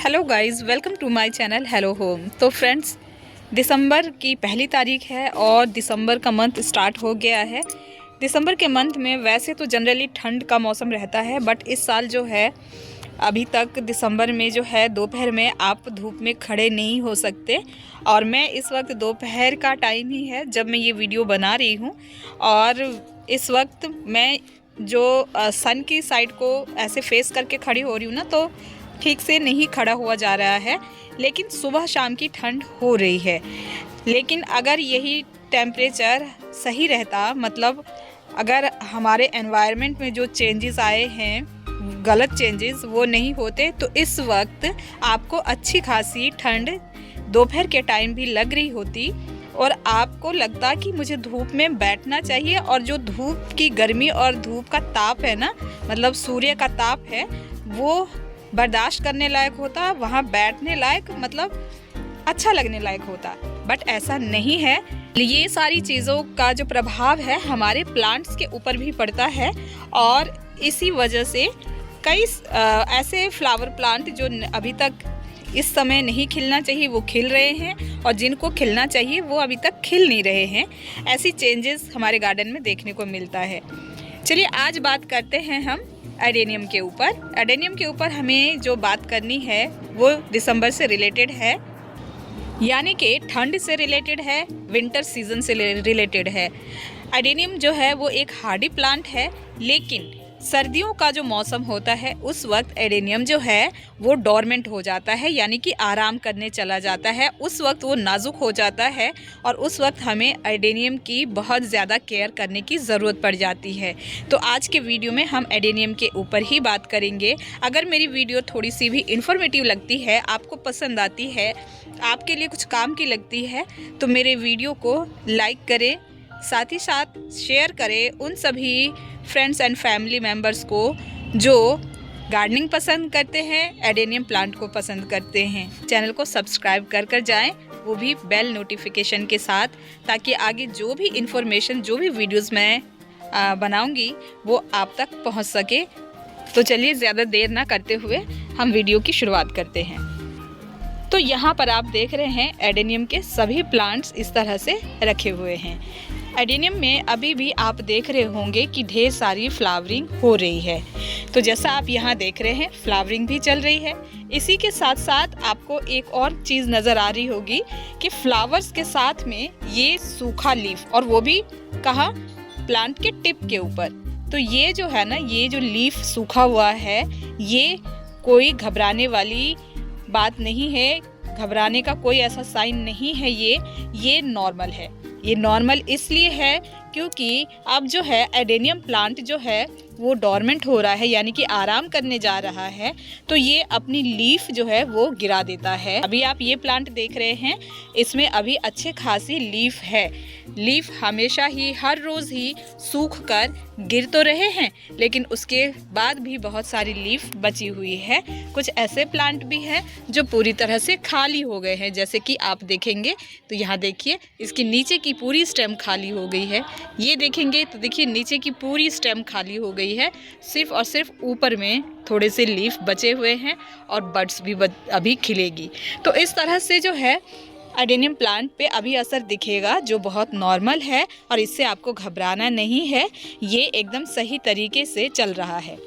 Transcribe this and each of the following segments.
Hello guys, welcome to my channel hello home. तो friends, दिसंबर की पहली तारीख है और दिसंबर का मंथ स्टार्ट हो गया है। दिसंबर के मंथ में वैसे तो जनरली ठंड का मौसम रहता है, बट इस साल जो है अभी तक दिसंबर में जो है दोपहर में आप धूप में खड़े नहीं हो सकते। और मैं इस वक्त दोपहर का टाइम ही है जब मैं ये वीडियो बना रही हूँ। और इस वक्त मैं जो सन की साइड को ऐसे फेस करके खड़ी हो रही हूँ ना, तो ठीक से नहीं खड़ा हुआ जा रहा है, लेकिन सुबह शाम की ठंड हो रही है। लेकिन अगर यही टेम्परेचर सही रहता, मतलब अगर हमारे एनवायरनमेंट में जो चेंजेस आए हैं, गलत चेंजेस वो नहीं होते, तो इस वक्त आपको अच्छी खासी ठंड दोपहर के टाइम भी लग रही होती और आपको लगता कि मुझे धूप में बैठना चाहिए। और जो धूप की गर्मी और धूप का ताप है ना, मतलब सूर्य का ताप है, वो बर्दाश्त करने लायक होता, वहाँ बैठने लायक, मतलब अच्छा लगने लायक होता। बट ऐसा नहीं है। ये सारी चीज़ों का जो प्रभाव है हमारे प्लांट्स के ऊपर भी पड़ता है, और इसी वजह से कई ऐसे फ्लावर प्लांट जो अभी तक इस समय नहीं खिलना चाहिए वो खिल रहे हैं, और जिनको खिलना चाहिए वो अभी तक खिल नहीं रहे हैं। ऐसी चेंजेस हमारे गार्डन में देखने को मिलता है। चलिए आज बात करते हैं हम एडेनियम के ऊपर। एडेनियम के ऊपर हमें जो बात करनी है वो दिसंबर से रिलेटेड है, यानी कि ठंड से रिलेटेड है, विंटर सीजन से रिलेटेड है। एडेनियम जो है वो एक हार्डी प्लांट है, लेकिन सर्दियों का जो मौसम होता है उस वक्त एडेनियम जो है वो डोरमेंट हो जाता है, यानी कि आराम करने चला जाता है। उस वक्त वो नाजुक हो जाता है और उस वक्त हमें एडेनियम की बहुत ज़्यादा केयर करने की ज़रूरत पड़ जाती है। तो आज के वीडियो में हम एडेनियम के ऊपर ही बात करेंगे। अगर मेरी वीडियो थोड़ी सी भी इन्फॉर्मेटिव लगती है, आपको पसंद आती है, आपके लिए कुछ काम की लगती है, तो मेरे वीडियो को लाइक करें, साथ ही साथ शेयर करें उन सभी फ्रेंड्स एंड फैमिली मेम्बर्स को जो गार्डनिंग पसंद करते हैं, एडेनियम प्लांट को पसंद करते हैं। चैनल को सब्सक्राइब कर जाएं, वो भी बेल नोटिफिकेशन के साथ, ताकि आगे जो भी इन्फॉर्मेशन, जो भी वीडियोस मैं बनाऊंगी वो आप तक पहुंच सके। तो चलिए ज़्यादा देर ना करते हुए हम वीडियो की शुरुआत करते हैं। तो यहाँ पर आप देख रहे हैं एडेनियम के सभी प्लांट्स इस तरह से रखे हुए हैं। एडेनियम में अभी भी आप देख रहे होंगे कि ढेर सारी फ्लावरिंग हो रही है। तो जैसा आप यहाँ देख रहे हैं, फ्लावरिंग भी चल रही है। इसी के साथ साथ आपको एक और चीज़ नज़र आ रही होगी कि फ्लावर्स के साथ में ये सूखा लीफ, और वो भी कहाँ, प्लांट के टिप के ऊपर। तो ये जो है ना, ये जो लीफ सूखा हुआ है, ये कोई घबराने वाली बात नहीं है, घबराने का कोई ऐसा साइन नहीं है। ये नॉर्मल है। ये नॉर्मल इसलिए है क्योंकि अब जो है एडेनियम प्लांट जो है वो डोरमेंट हो रहा है, यानी कि आराम करने जा रहा है। तो ये अपनी लीफ जो है वो गिरा देता है। अभी आप ये प्लांट देख रहे हैं, इसमें अभी अच्छे खासी लीफ है। लीफ हमेशा ही, हर रोज़ ही सूख कर गिर तो रहे हैं, लेकिन उसके बाद भी बहुत सारी लीफ बची हुई है। कुछ ऐसे प्लांट भी हैं जो पूरी तरह से खाली हो गए हैं, जैसे कि आप देखेंगे तो यहाँ देखिए, इसकी नीचे की पूरी स्टेम खाली हो गई है। ये देखेंगे तो देखिए नीचे की पूरी स्टेम खाली हो गई है, सिर्फ और सिर्फ ऊपर में थोड़े से लीफ बचे हुए हैं और बड्स भी अभी खिलेगी। तो इस तरह से जो है एडेनियम प्लांट पे अभी असर दिखेगा, जो बहुत नॉर्मल है, और इससे आपको घबराना नहीं है। ये एकदम सही तरीके से चल रहा है।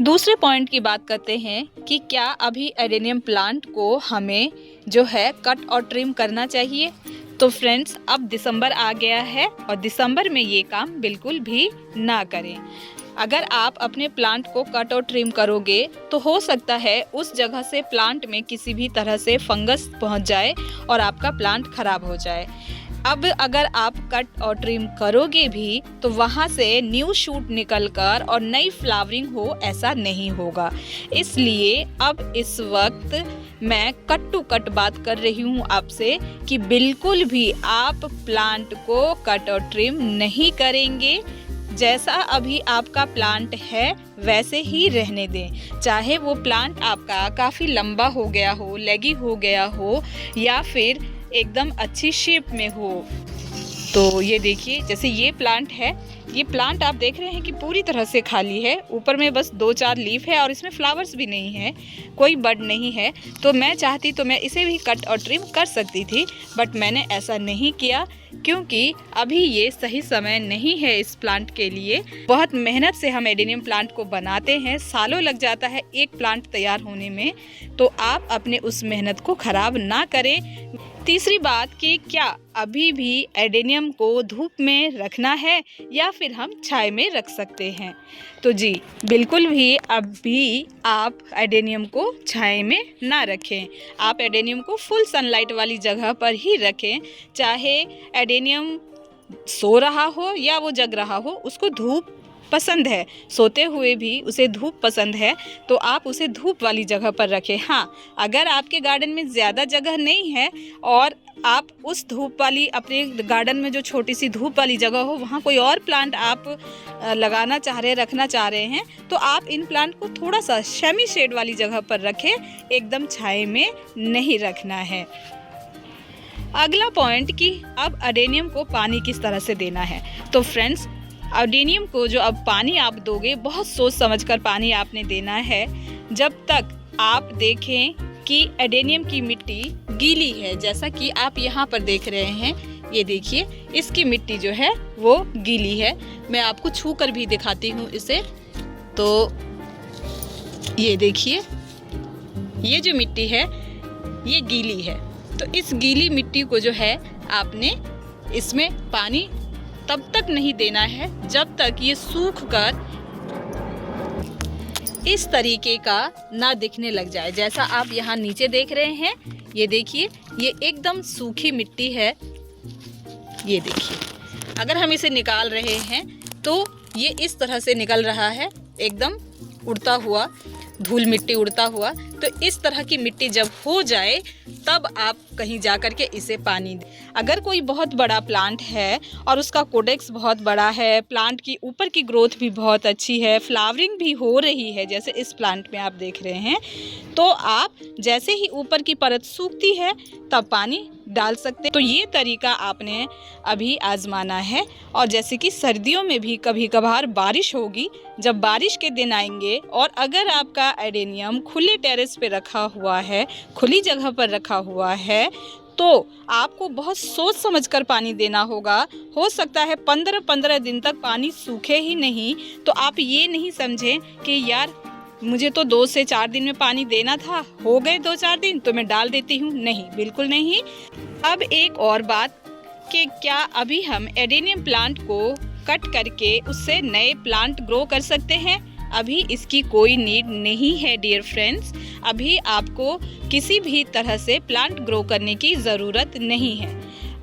दूसरे पॉइंट की बात करते हैं कि क्या अभी एडेनियम प्लांट को हमें जो है कट और ट्रिम करना चाहिए। तो फ्रेंड्स, अब दिसंबर आ गया है और दिसंबर में ये काम बिल्कुल भी ना करें। अगर आप अपने प्लांट को कट और ट्रिम करोगे तो हो सकता है उस जगह से प्लांट में किसी भी तरह से फंगस पहुंच जाए और आपका प्लांट खराब हो जाए। अब अगर आप कट और ट्रिम करोगे भी तो वहाँ से न्यू शूट निकलकर और नई फ्लावरिंग हो, ऐसा नहीं होगा। इसलिए अब इस वक्त मैं कट टू कट बात कर रही हूँ आपसे कि बिल्कुल भी आप प्लांट को कट और ट्रिम नहीं करेंगे। जैसा अभी आपका प्लांट है वैसे ही रहने दें। चाहे वो प्लांट आपका काफ़ी लंबा हो गया हो, लेगी हो गया हो, या फिर एकदम अच्छी शेप में हो। तो ये देखिए, जैसे ये प्लांट है, ये प्लांट आप देख रहे हैं कि पूरी तरह से खाली है। ऊपर में बस 2-4 लीफ है और इसमें फ्लावर्स भी नहीं है, कोई बड नहीं है। तो मैं चाहती तो मैं इसे भी कट और ट्रिम कर सकती थी, बट मैंने ऐसा नहीं किया क्योंकि अभी ये सही समय नहीं है इस प्लांट के लिए। बहुत मेहनत से हम एडेनियम प्लांट को बनाते हैं, सालों लग जाता है एक प्लांट तैयार होने में। तो आप अपने उस मेहनत को ख़राब ना करें। तीसरी बात कि क्या अभी भी एडेनियम को धूप में रखना है या फिर हम छाया में रख सकते हैं? तो जी बिल्कुल भी अभी आप एडेनियम को छाया में ना रखें। आप एडेनियम को फुल सनलाइट वाली जगह पर ही रखें। चाहे एडेनियम सो रहा हो या वो जग रहा हो, उसको धूप पसंद है, सोते हुए भी उसे धूप पसंद है, तो आप उसे धूप वाली जगह पर रखें। हाँ, अगर आपके गार्डन में ज़्यादा जगह नहीं है और आप उस धूप वाली अपने गार्डन में जो छोटी सी धूप वाली जगह हो, वहाँ कोई और प्लांट आप लगाना चाह रहे, रखना चाह रहे हैं, तो आप इन प्लांट को थोड़ा सा सेमी शेड वाली जगह पर रखें, एकदम छाया में नहीं रखना है। अगला पॉइंट कि अब एडेनियम को पानी किस तरह से देना है। तो फ्रेंड्स, एडेनियम को जो अब पानी आप दोगे, बहुत सोच समझकर पानी आपने देना है। जब तक आप देखें कि एडेनियम की मिट्टी गीली है, जैसा कि आप यहाँ पर देख रहे हैं, ये देखिए इसकी मिट्टी जो है वो गीली है। मैं आपको छू कर भी दिखाती हूँ इसे। तो ये देखिए, ये जो मिट्टी है ये गीली है। तो इस गीली मिट्टी को जो है आपने इसमें पानी तब तक नहीं देना है जब तक ये सूख कर इस तरीके का ना दिखने लग जाए। जैसा आप यहाँ नीचे देख रहे हैं, ये देखिए ये एकदम सूखी मिट्टी है। ये देखिए, अगर हम इसे निकाल रहे हैं तो ये इस तरह से निकल रहा है, एकदम उड़ता हुआ, धूल मिट्टी उड़ता हुआ। तो इस तरह की मिट्टी जब हो जाए तब आप कहीं जा कर के इसे पानी दें। अगर कोई बहुत बड़ा प्लांट है और उसका कोडेक्स बहुत बड़ा है, प्लांट की ऊपर की ग्रोथ भी बहुत अच्छी है, फ्लावरिंग भी हो रही है, जैसे इस प्लांट में आप देख रहे हैं, तो आप जैसे ही ऊपर की परत सूखती है तब पानी डाल सकते हैं। तो ये तरीका आपने अभी आजमाना है। और जैसे कि सर्दियों में भी कभी कभार बारिश होगी, जब बारिश के दिन आएंगे और अगर आपका एडेनियम खुले टेरेस पे रखा हुआ है, खुली जगह पर रखा हुआ है, तो आपको बहुत सोच समझकर पानी देना होगा। हो सकता है 15-15 दिन तक पानी सूखे ही नहीं। तो आप ये नहीं समझें कि यार मुझे तो 2 से 4 दिन में पानी देना था, हो गए 2-4 दिन तो मैं डाल देती हूँ। नहीं, बिल्कुल नहीं। अब एक और बात कि क्या अभी हम एडेनियम प्लांट को कट करके उससे नए प्लांट ग्रो कर सकते हैं? अभी इसकी कोई नीड नहीं है डियर फ्रेंड्स। अभी आपको किसी भी तरह से प्लांट ग्रो करने की ज़रूरत नहीं है।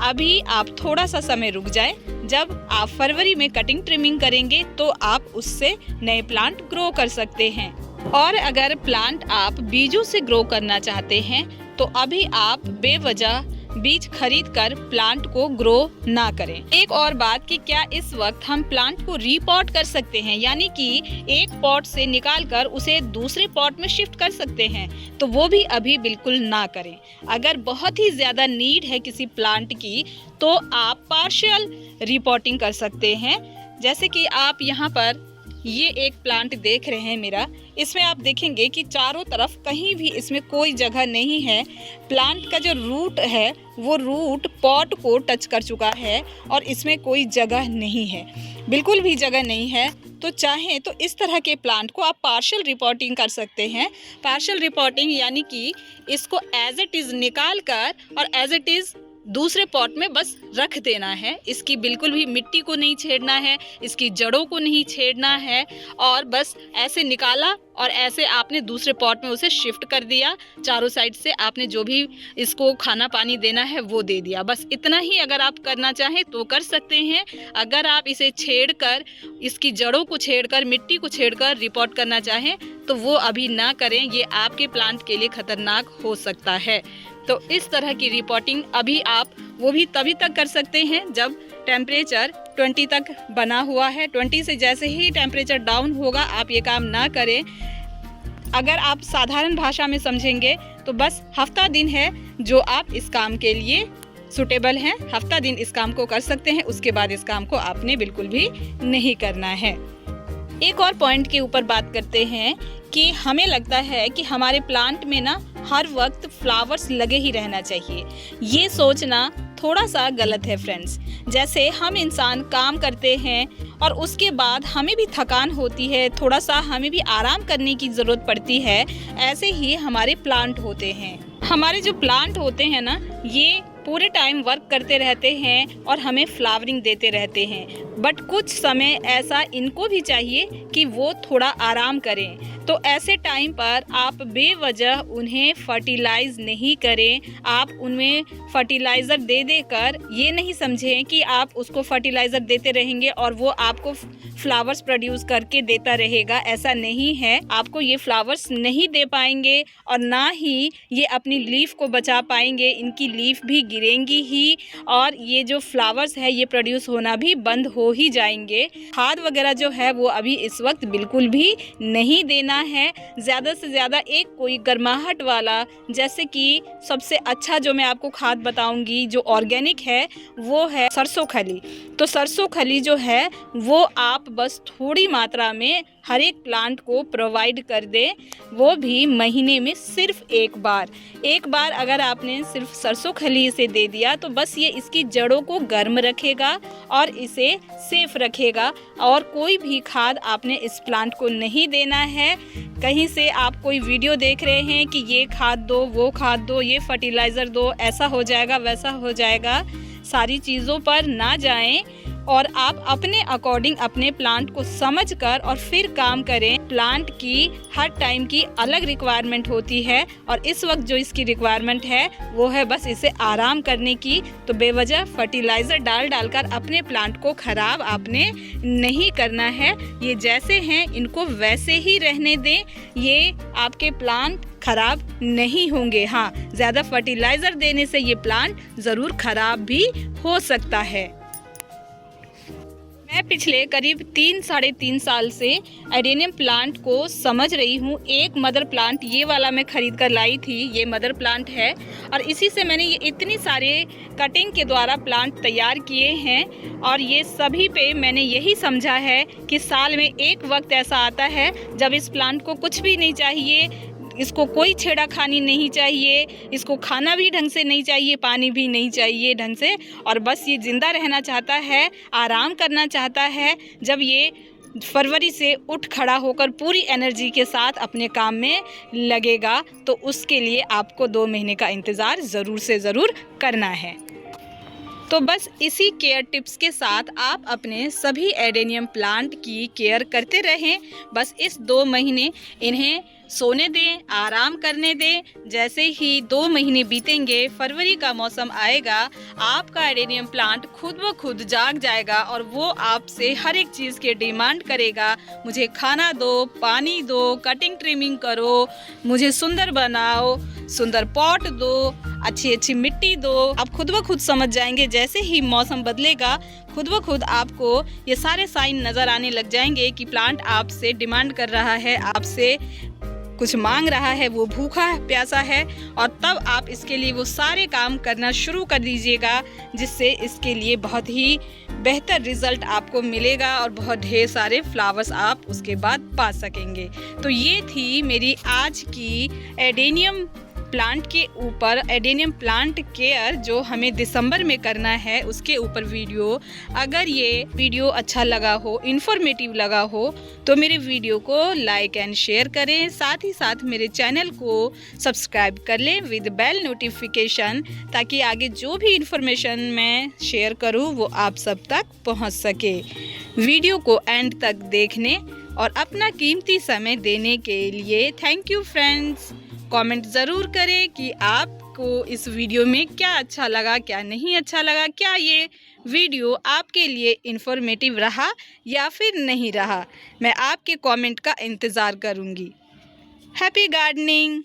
अभी आप थोड़ा सा समय रुक जाए। जब आप फरवरी में कटिंग ट्रिमिंग करेंगे तो आप उससे नए प्लांट ग्रो कर सकते हैं। और अगर प्लांट आप बीजों से ग्रो करना चाहते हैं तो अभी आप बेवजह बीज खरीद कर प्लांट को ग्रो ना करें। एक और बात कि क्या इस वक्त हम प्लांट को रीपॉट कर सकते हैं, यानी कि एक पॉट से निकाल कर उसे दूसरे पॉट में शिफ्ट कर सकते हैं, तो वो भी अभी बिल्कुल ना करें। अगर बहुत ही ज़्यादा नीड है किसी प्लांट की तो आप पार्शियल रीपॉटिंग कर सकते हैं। जैसे कि आप यहाँ पर ये एक प्लांट देख रहे हैं मेरा, इसमें आप देखेंगे कि चारों तरफ कहीं भी इसमें कोई जगह नहीं है। प्लांट का जो रूट है वो रूट पॉट को टच कर चुका है और इसमें कोई जगह नहीं है, बिल्कुल भी जगह नहीं है। तो चाहें तो इस तरह के प्लांट को आप पार्शियल रिपोर्टिंग कर सकते हैं। पार्शियल रिपोर्टिंग यानी कि इसको एज इट इज़ निकाल कर और एज इट इज़ दूसरे पॉट में बस रख देना है। इसकी बिल्कुल भी मिट्टी को नहीं छेड़ना है, इसकी जड़ों को नहीं छेड़ना है, और बस ऐसे निकाला और ऐसे आपने दूसरे पॉट में उसे शिफ्ट कर दिया। चारों साइड से आपने जो भी इसको खाना पानी देना है वो दे दिया। बस इतना ही अगर आप करना चाहें तो कर सकते हैं। अगर आप इसे छेड़कर, इसकी जड़ों को छेड़कर, मिट्टी को छेड़कर रिपोर्ट करना चाहें तो वो अभी ना करें, ये आपके प्लांट के लिए खतरनाक हो सकता है। तो इस तरह की रिपोर्टिंग अभी आप वो भी तभी तक कर सकते हैं जब टेम्परेचर 20 तक बना हुआ है। 20 से जैसे ही टेम्परेचर डाउन होगा आप ये काम ना करें। अगर आप साधारण भाषा में समझेंगे तो बस हफ्ता दिन है जो आप इस काम के लिए सूटेबल हैं, हफ्ता दिन इस काम को कर सकते हैं, उसके बाद इस काम को आपने बिल्कुल भी नहीं करना है। एक और पॉइंट के ऊपर बात करते हैं कि हमें लगता है कि हमारे प्लांट में ना हर वक्त फ्लावर्स लगे ही रहना चाहिए। ये सोचना थोड़ा सा गलत है फ्रेंड्स। जैसे हम इंसान काम करते हैं और उसके बाद हमें भी थकान होती है, थोड़ा सा हमें भी आराम करने की ज़रूरत पड़ती है, ऐसे ही हमारे प्लांट होते हैं। हमारे जो प्लांट होते हैं ना, ये पूरे टाइम वर्क करते रहते हैं और हमें फ्लावरिंग देते रहते हैं, बट कुछ समय ऐसा इनको भी चाहिए कि वो थोड़ा आराम करें। तो ऐसे टाइम पर आप बेवजह उन्हें फर्टिलाइज नहीं करें। आप उनमें फर्टिलाइज़र दे देकर ये नहीं समझें कि आप उसको फर्टिलाइज़र देते रहेंगे और वो आपको फ्लावर्स प्रोड्यूस करके देता रहेगा। ऐसा नहीं है, आपको ये फ्लावर्स नहीं दे पाएंगे और ना ही ये अपनी लीफ को बचा पाएंगे। इनकी लीफ भी गिरेंगी ही और ये जो फ्लावर्स है ये प्रोड्यूस होना भी बंद हो ही जाएंगे। खाद वगैरह जो है वो अभी इस वक्त बिल्कुल भी नहीं देना है। ज़्यादा से ज़्यादा एक कोई गर्माहट वाला, जैसे कि सबसे अच्छा जो मैं आपको खाद बताऊंगी जो ऑर्गेनिक है वो है सरसों खली। तो सरसों खली जो है वो आप बस थोड़ी मात्रा में हर एक प्लांट को प्रोवाइड कर दें, वो भी महीने में सिर्फ एक बार अगर आपने सिर्फ सरसों खली इसे दे दिया तो बस ये इसकी जड़ों को गर्म रखेगा और इसे सेफ रखेगा। और कोई भी खाद आपने इस प्लांट को नहीं देना है। कहीं से आप कोई वीडियो देख रहे हैं कि ये खाद दो, वो खाद दो, ये फर्टिलाइज़र दो, ऐसा हो जाएगा, वैसा हो जाएगा, सारी चीज़ों पर ना जाएं और आप अपने अकॉर्डिंग अपने प्लांट को समझकर और फिर काम करें। प्लांट की हर टाइम की अलग रिक्वायरमेंट होती है और इस वक्त जो इसकी रिक्वायरमेंट है वो है बस इसे आराम करने की। तो बेवजह फर्टिलाइज़र डालकर अपने प्लांट को ख़राब आपने नहीं करना है। ये जैसे हैं इनको वैसे ही रहने दें, ये आपके प्लांट ख़राब नहीं होंगे। हाँ, ज़्यादा फर्टिलाइज़र देने से ये प्लांट ज़रूर ख़राब भी हो सकता है। मैं पिछले करीब 3-3.5 साल से एडेनियम प्लांट को समझ रही हूँ। एक मदर प्लांट ये वाला मैं ख़रीद कर लाई थी, ये मदर प्लांट है और इसी से मैंने ये इतनी सारे कटिंग के द्वारा प्लांट तैयार किए हैं। और ये सभी पे मैंने यही समझा है कि साल में एक वक्त ऐसा आता है जब इस प्लांट को कुछ भी नहीं चाहिए, इसको कोई छेड़खानी नहीं चाहिए, इसको खाना भी ढंग से नहीं चाहिए, पानी भी नहीं चाहिए ढंग से, और बस ये ज़िंदा रहना चाहता है, आराम करना चाहता है। जब ये फरवरी से उठ खड़ा होकर पूरी एनर्जी के साथ अपने काम में लगेगा तो उसके लिए आपको 2 महीने का इंतज़ार ज़रूर से ज़रूर करना है। तो बस इसी केयर टिप्स के साथ आप अपने सभी एडेनियम प्लांट की केयर करते रहें। बस इस 2 महीने इन्हें सोने दें, आराम करने दें। जैसे ही 2 महीने बीतेंगे, फरवरी का मौसम आएगा, आपका एडेनियम प्लांट खुद ब खुद जाग जाएगा और वो आपसे हर एक चीज़ के डिमांड करेगा। मुझे खाना दो, पानी दो, कटिंग ट्रिमिंग करो, मुझे सुंदर बनाओ, सुंदर पॉट दो, अच्छी मिट्टी दो। आप खुद ब खुद समझ जाएंगे। जैसे ही मौसम बदलेगा खुद ब खुद आपको ये सारे साइन नज़र आने लग जाएंगे कि प्लांट आपसे डिमांड कर रहा है, आपसे कुछ मांग रहा है, वो भूखा प्यासा है। और तब आप इसके लिए वो सारे काम करना शुरू कर दीजिएगा, जिससे इसके लिए बहुत ही बेहतर रिज़ल्ट आपको मिलेगा और बहुत ढेर सारे फ्लावर्स आप उसके बाद पा सकेंगे। तो ये थी मेरी आज की एडेनियम प्लांट के ऊपर, एडेनियम प्लांट केयर जो हमें दिसंबर में करना है उसके ऊपर वीडियो। अगर ये वीडियो अच्छा लगा हो, इन्फॉर्मेटिव लगा हो तो मेरे वीडियो को लाइक एंड शेयर करें। साथ ही साथ मेरे चैनल को सब्सक्राइब कर लें विद बेल नोटिफिकेशन, ताकि आगे जो भी इन्फॉर्मेशन मैं शेयर करूँ वो आप सब तक पहुँच सके। वीडियो को एंड तक देखने और अपना कीमती समय देने के लिए थैंक यू फ्रेंड्स। कमेंट ज़रूर करें कि आपको इस वीडियो में क्या अच्छा लगा, क्या नहीं अच्छा लगा, क्या ये वीडियो आपके लिए इन्फॉर्मेटिव रहा या फिर नहीं रहा। मैं आपके कमेंट का इंतज़ार करूँगी। Happy gardening.